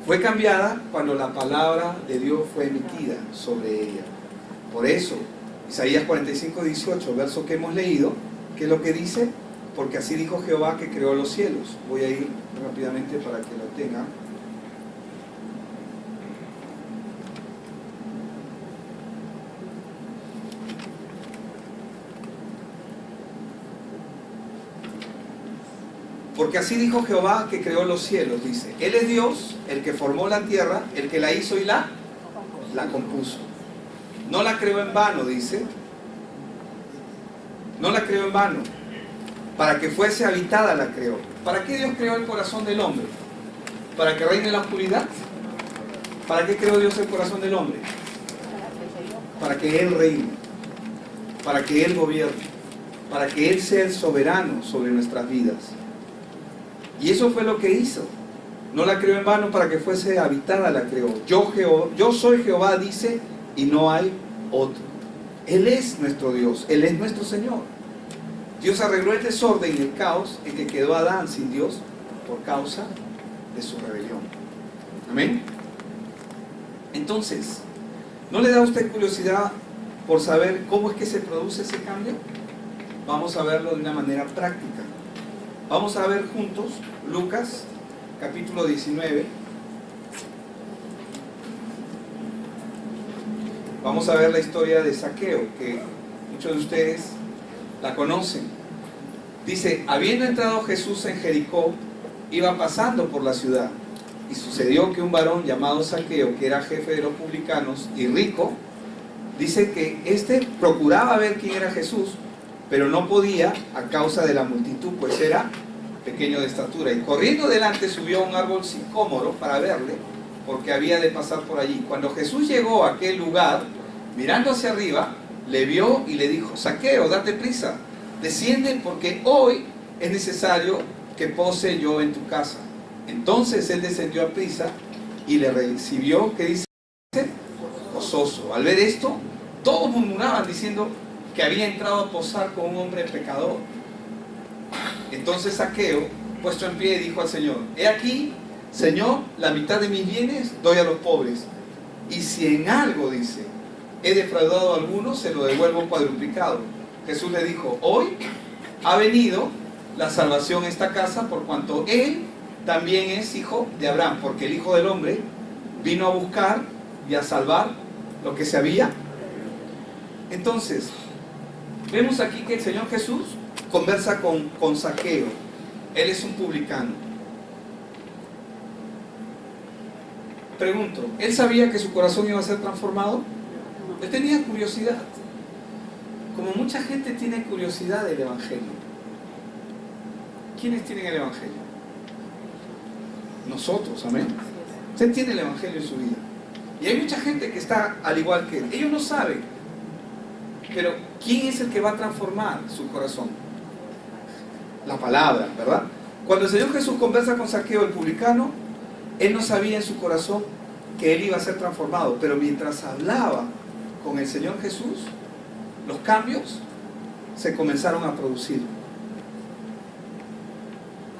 Fue cambiada cuando la palabra de Dios fue emitida sobre ella. Por eso, Isaías 45:18, verso que hemos leído, ¿qué es lo que dice? Porque así dijo Jehová que creó los cielos. Voy a ir rápidamente para que lo tengan. Porque así dijo Jehová que creó los cielos, dice. Él es Dios, el que formó la tierra, el que la hizo y la compuso. No la creó en vano, dice. No la creó en vano. Para que fuese habitada la creó. ¿Para qué Dios creó el corazón del hombre? ¿Para que reine la oscuridad? ¿Para qué creó Dios el corazón del hombre? Para que Él reine. Para que Él gobierne. Para que Él sea el soberano sobre nuestras vidas. Y eso fue lo que hizo. No la creó en vano, para que fuese habitada la creó. Yo soy Jehová, dice, y no hay otro. Él es nuestro Dios, Él es nuestro Señor. Dios arregló el desorden y el caos en que quedó Adán sin Dios por causa de su rebelión. Amén. Entonces, ¿no le da a usted curiosidad por saber cómo es que se produce ese cambio? Vamos a verlo de una manera práctica. Vamos a ver juntos Lucas capítulo 19. Vamos a ver la historia de Zaqueo, que muchos de ustedes la conocen. Dice, habiendo entrado Jesús en Jericó, iba pasando por la ciudad, y sucedió que un varón llamado Zaqueo, que era jefe de los publicanos y rico, dice que éste procuraba ver quién era Jesús, pero no podía a causa de la multitud, pues era pequeño de estatura. Y corriendo delante subió a un árbol sicómoro para verle, porque había de pasar por allí. Cuando Jesús llegó a aquel lugar, mirando hacia arriba, le vio y le dijo, Zaqueo, date prisa, desciende, porque hoy es necesario que pose yo en tu casa. Entonces él descendió a prisa y le recibió, ¿qué dice? Gozoso. Al ver esto, todos murmuraban diciendo que había entrado a posar con un hombre pecador. Entonces Zaqueo, puesto en pie, dijo al Señor, he aquí, Señor, la mitad de mis bienes doy a los pobres, y si en algo, dice, he defraudado a algunos, se lo devuelvo cuadruplicado. Jesús le dijo, hoy ha venido la salvación a esta casa, por cuanto él también es hijo de Abraham, porque el Hijo del Hombre vino a buscar y a salvar lo que se había. Entonces, vemos aquí que el Señor Jesús conversa con Zaqueo. Él es un publicano. Pregunto, ¿él sabía que su corazón iba a ser transformado? Él tenía curiosidad. Como mucha gente tiene curiosidad del Evangelio. ¿Quiénes tienen el Evangelio? Nosotros, amén. Usted tiene el Evangelio en su vida. Y hay mucha gente que está al igual que él. Ellos no saben. Pero ¿quién es el que va a transformar su corazón? La palabra, ¿verdad? Cuando el Señor Jesús conversa con Zaqueo, el publicano, él no sabía en su corazón que él iba a ser transformado. Pero mientras hablaba con el Señor Jesús, los cambios se comenzaron a producir.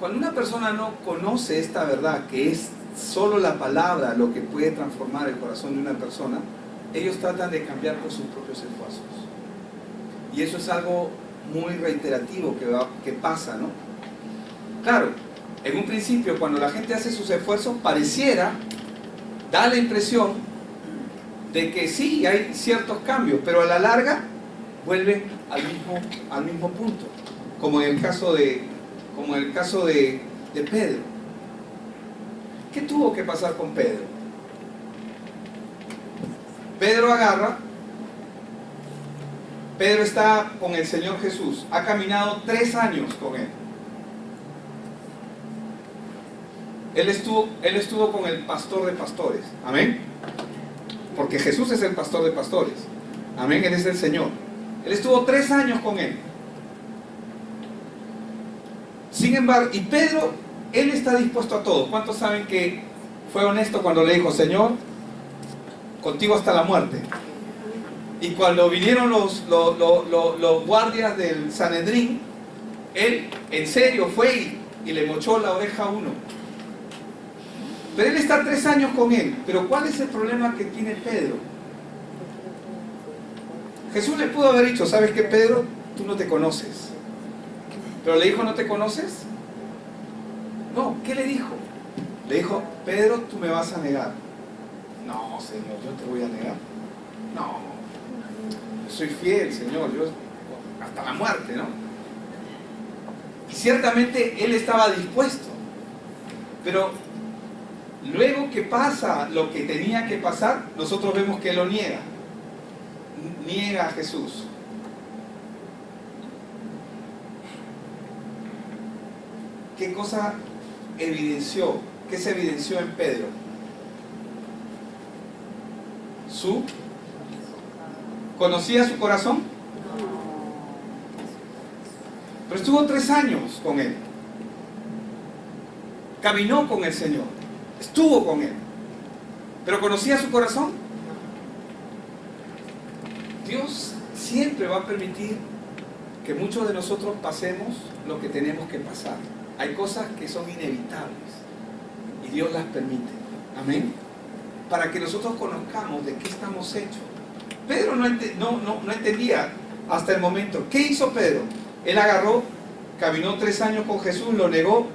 Cuando una persona no conoce esta verdad, que es solo la palabra lo que puede transformar el corazón de una persona, ellos tratan de cambiar por sus propios esfuerzos. Y eso es algo muy reiterativo que pasa, ¿no? Claro, en un principio, cuando la gente hace sus esfuerzos, pareciera, da la impresión de que sí, hay ciertos cambios, pero a la larga vuelven al mismo punto, como en el caso de Pedro. ¿Qué tuvo que pasar con Pedro? Pedro está con el Señor Jesús, ha caminado 3 años con él. Él estuvo con el pastor de pastores, amén, porque Jesús es el pastor de pastores. Amén, Él es el Señor. Él estuvo 3 años con Él. Sin embargo, y Pedro, Él está dispuesto a todo. ¿Cuántos saben que fue honesto cuando le dijo, Señor, contigo hasta la muerte? Y cuando vinieron los guardias del Sanedrín, Él en serio fue y le mochó la oreja a uno. Pero Él está 3 años con Él. Pero ¿cuál es el problema que tiene Pedro? Jesús le pudo haber dicho, ¿sabes qué, Pedro? Tú no te conoces. Pero le dijo, ¿no te conoces? No, ¿qué le dijo? Le dijo, Pedro, tú me vas a negar. No, Señor, yo te voy a negar. No, yo soy fiel, Señor, yo hasta la muerte, ¿no? Y ciertamente Él estaba dispuesto. Pero luego que pasa lo que tenía que pasar, nosotros vemos que Él lo niega. Niega a Jesús. ¿Qué cosa evidenció? ¿Qué se evidenció en Pedro? ¿Conocía su corazón? Pero estuvo 3 años con Él. Caminó con el Señor. Estuvo con Él. ¿Pero conocía su corazón? Dios siempre va a permitir que muchos de nosotros pasemos lo que tenemos que pasar. Hay cosas que son inevitables y Dios las permite. Amén. Para que nosotros conozcamos de qué estamos hechos. Pedro no entendía hasta el momento. ¿Qué hizo Pedro? Él agarró, caminó 3 años con Jesús, lo negó,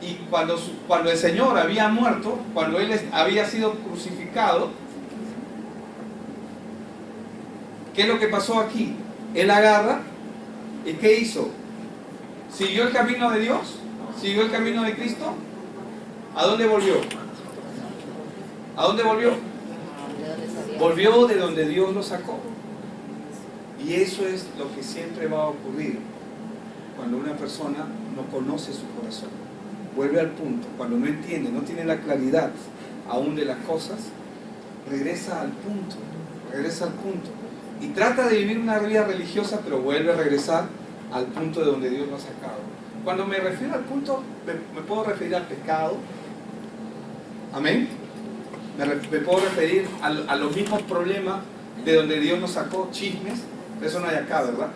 y cuando el Señor había muerto, cuando Él había sido crucificado, ¿qué es lo que pasó aquí? Él agarra, ¿y qué hizo? ¿Siguió el camino de Dios? ¿Siguió el camino de Cristo? ¿A dónde volvió? ¿A dónde volvió? Volvió de donde Dios lo sacó. Y eso es lo que siempre va a ocurrir cuando una persona no conoce su corazón. Vuelve al punto. Cuando no entiende, no tiene la claridad aún de las cosas, regresa al punto. Regresa al punto. Y trata de vivir una vida religiosa, pero vuelve a regresar al punto de donde Dios lo ha sacado. Cuando me refiero al punto, me puedo referir al pecado. Amén. Me puedo referir a los mismos problemas de donde Dios nos sacó, chismes. Eso no hay acá, ¿verdad?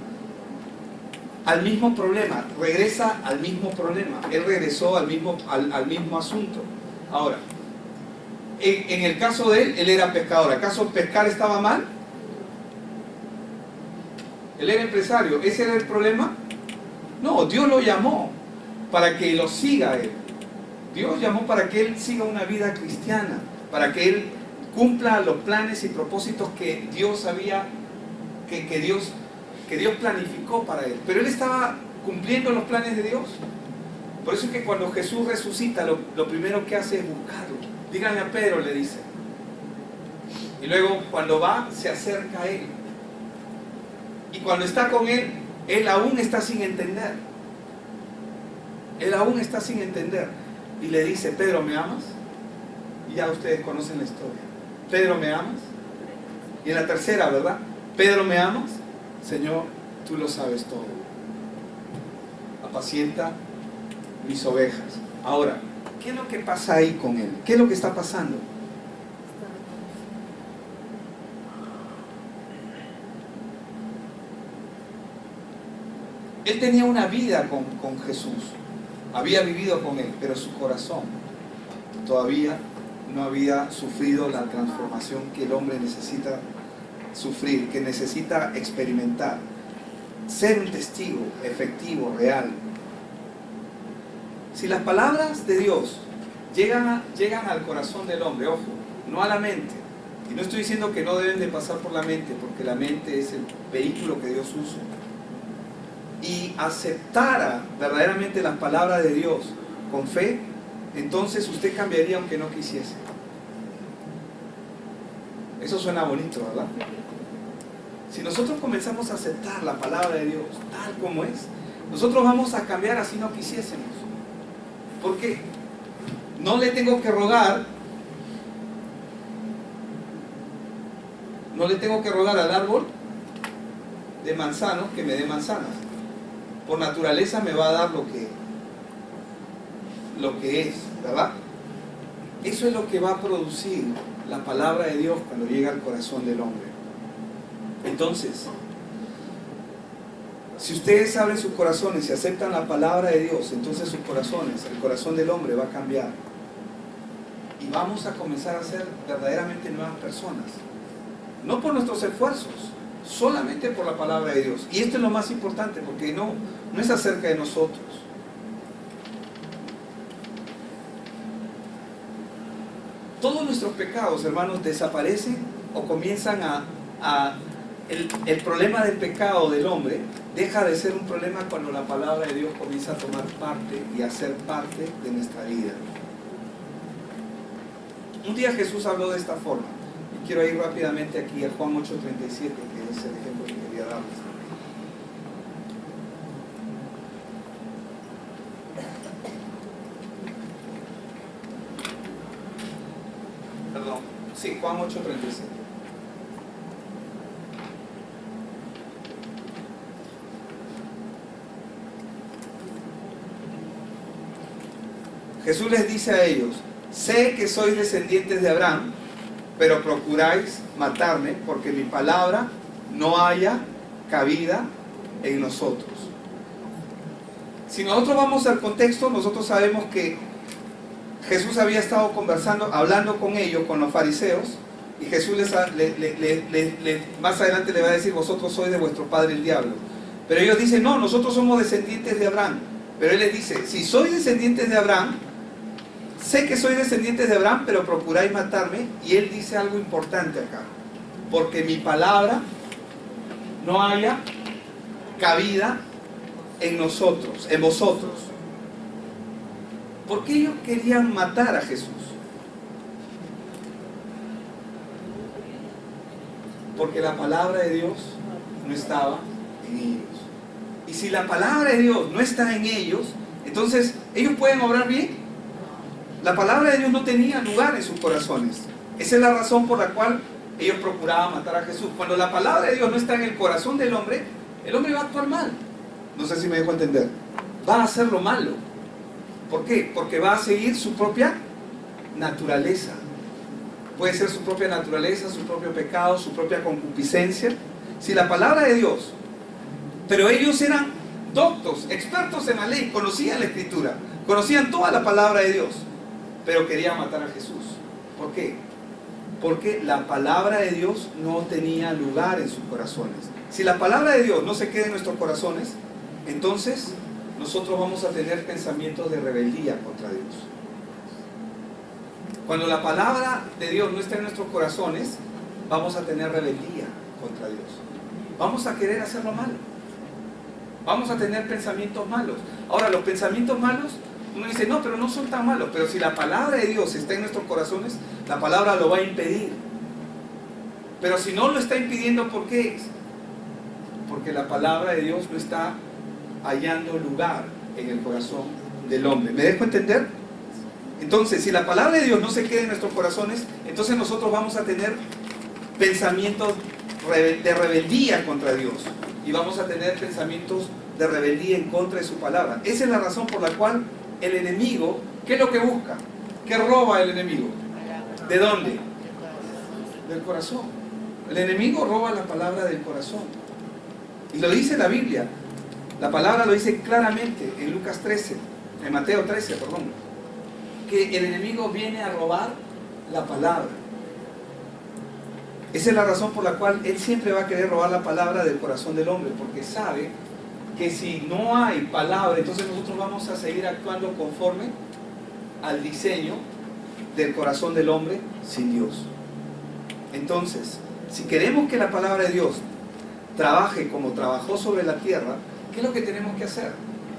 Al mismo problema, regresa al mismo problema. Él regresó al mismo asunto. Ahora, en el caso de él era pescador. ¿Acaso pescar estaba mal? Él era empresario. ¿Ese era el problema? No, Dios lo llamó para que lo siga él. Dios llamó para que él siga una vida cristiana, para que él cumpla los planes y propósitos que Dios había, que Dios planificó para él. Pero él estaba cumpliendo los planes de Dios. Por eso es que cuando Jesús resucita, lo primero que hace es buscarlo. Díganle a Pedro, le dice. Y luego cuando va, se acerca a él. Y cuando está con él, él aún está sin entender. Él aún está sin entender. Y le dice, Pedro, ¿me amas? Y ya ustedes conocen la historia. Pedro, ¿me amas? Y en la tercera, ¿verdad? Pedro, ¿me amas? Señor, tú lo sabes todo. Apacienta mis ovejas. Ahora, ¿qué es lo que pasa ahí con él? ¿Qué es lo que está pasando? Él tenía una vida con Jesús. Había vivido con él, pero su corazón todavía no había sufrido la transformación que el hombre necesita sufrir, que necesita experimentar. Ser un testigo efectivo, real. Si las palabras de Dios llegan al corazón del hombre, ojo, no a la mente. Y no estoy diciendo que no deben de pasar por la mente, porque la mente es el vehículo que Dios usa. Y aceptara verdaderamente las palabras de Dios con fe, entonces usted cambiaría aunque no quisiese. Eso suena bonito, ¿verdad? Si nosotros comenzamos a aceptar la palabra de Dios tal como es, nosotros vamos a cambiar así no quisiésemos. Porque no le tengo que rogar, al árbol de manzanos que me dé manzanas. Por naturaleza me va a dar lo que es, ¿verdad? Eso es lo que va a producir la palabra de Dios cuando llega al corazón del hombre. Entonces, si ustedes abren sus corazones y aceptan la palabra de Dios, entonces sus corazones, el corazón del hombre va a cambiar. Y vamos a comenzar a ser verdaderamente nuevas personas. No por nuestros esfuerzos, solamente por la palabra de Dios. Y esto es lo más importante, porque no es acerca de nosotros. Todos nuestros pecados, hermanos, desaparecen o comienzan el problema del pecado del hombre deja de ser un problema cuando la palabra de Dios comienza a tomar parte y a ser parte de nuestra vida. Un día Jesús habló de esta forma. Y quiero ir rápidamente aquí a Juan 8:37, que es el ejemplo que quería darles. Perdón, sí, Juan 8:37. Jesús les dice a ellos: sé que sois descendientes de Abraham, pero procuráis matarme porque mi palabra no haya cabida en nosotros. Si nosotros vamos al contexto, nosotros sabemos que Jesús había estado conversando, hablando con ellos, con los fariseos, y Jesús más adelante le va a decir: vosotros sois de vuestro padre el diablo. Pero ellos dicen: no, nosotros somos descendientes de Abraham. Pero él les dice: si sois descendientes de Abraham, sé que sois descendientes de Abraham, pero procuráis matarme. Y él dice algo importante acá: porque mi palabra no haya cabida en nosotros, en vosotros. ¿Por qué ellos querían matar a Jesús? Porque la palabra de Dios no estaba en ellos. Y si la palabra de Dios no está en ellos, entonces ellos pueden obrar bien. La palabra de Dios no tenía lugar en sus corazones. Esa es la razón por la cual ellos procuraban matar a Jesús. Cuando la palabra de Dios no está en el corazón del hombre, el hombre va a actuar mal. No sé si me dejo entender. Va a hacer lo malo. ¿Por qué? Porque va a seguir su propia naturaleza. Puede ser su propia naturaleza, su propio pecado, su propia concupiscencia. Si la palabra de Dios, pero ellos eran doctos, expertos en la ley, conocían la Escritura, conocían toda la palabra de Dios, pero querían matar a Jesús. ¿Por qué? Porque la palabra de Dios no tenía lugar en sus corazones. Si la palabra de Dios no se queda en nuestros corazones, entonces nosotros vamos a tener pensamientos de rebeldía contra Dios. Cuando la palabra de Dios no está en nuestros corazones, vamos a tener rebeldía contra Dios. Vamos a querer hacer lo malo. Vamos a tener pensamientos malos. Ahora, los pensamientos malos, uno dice: no, pero no son tan malos. Pero si la palabra de Dios está en nuestros corazones, la palabra lo va a impedir. Pero si no lo está impidiendo, ¿por qué es? Porque la palabra de Dios no está hallando lugar en el corazón del hombre. ¿Me dejo entender? Entonces, si la palabra de Dios no se queda en nuestros corazones, entonces nosotros vamos a tener pensamientos de rebeldía contra Dios. Y vamos a tener pensamientos de rebeldía en contra de su palabra. Esa es la razón por la cual el enemigo, ¿qué es lo que busca? ¿Qué roba el enemigo? ¿De dónde? Del corazón. El enemigo roba la palabra del corazón. Y lo dice la Biblia. La palabra lo dice claramente en Lucas 13, en Mateo 13, perdón, que el enemigo viene a robar la palabra. Esa es la razón por la cual él siempre va a querer robar la palabra del corazón del hombre, porque sabe que si no hay palabra, entonces nosotros vamos a seguir actuando conforme al diseño del corazón del hombre sin Dios. Entonces, si queremos que la palabra de Dios trabaje como trabajó sobre la tierra, ¿qué es lo que tenemos que hacer?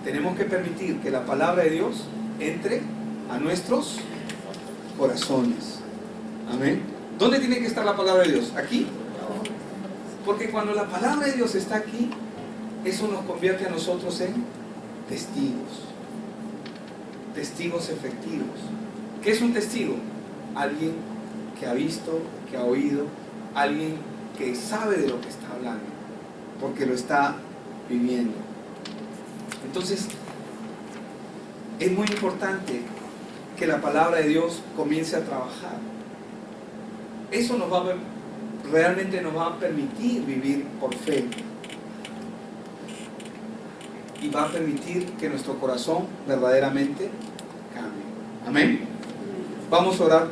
Tenemos que permitir que la palabra de Dios entre a nuestros corazones. Amén. ¿Dónde tiene que estar la palabra de Dios? ¿Aquí? Porque cuando la palabra de Dios está aquí, eso nos convierte a nosotros en testigos. Testigos efectivos. ¿Qué es un testigo? Alguien que ha visto, que ha oído, alguien que sabe de lo que está hablando. porque lo está viviendo. Entonces, es muy importante que la palabra de Dios comience a trabajar. Eso realmente nos va a permitir vivir por fe. Y va a permitir que nuestro corazón verdaderamente cambie. Amén. Vamos a orar.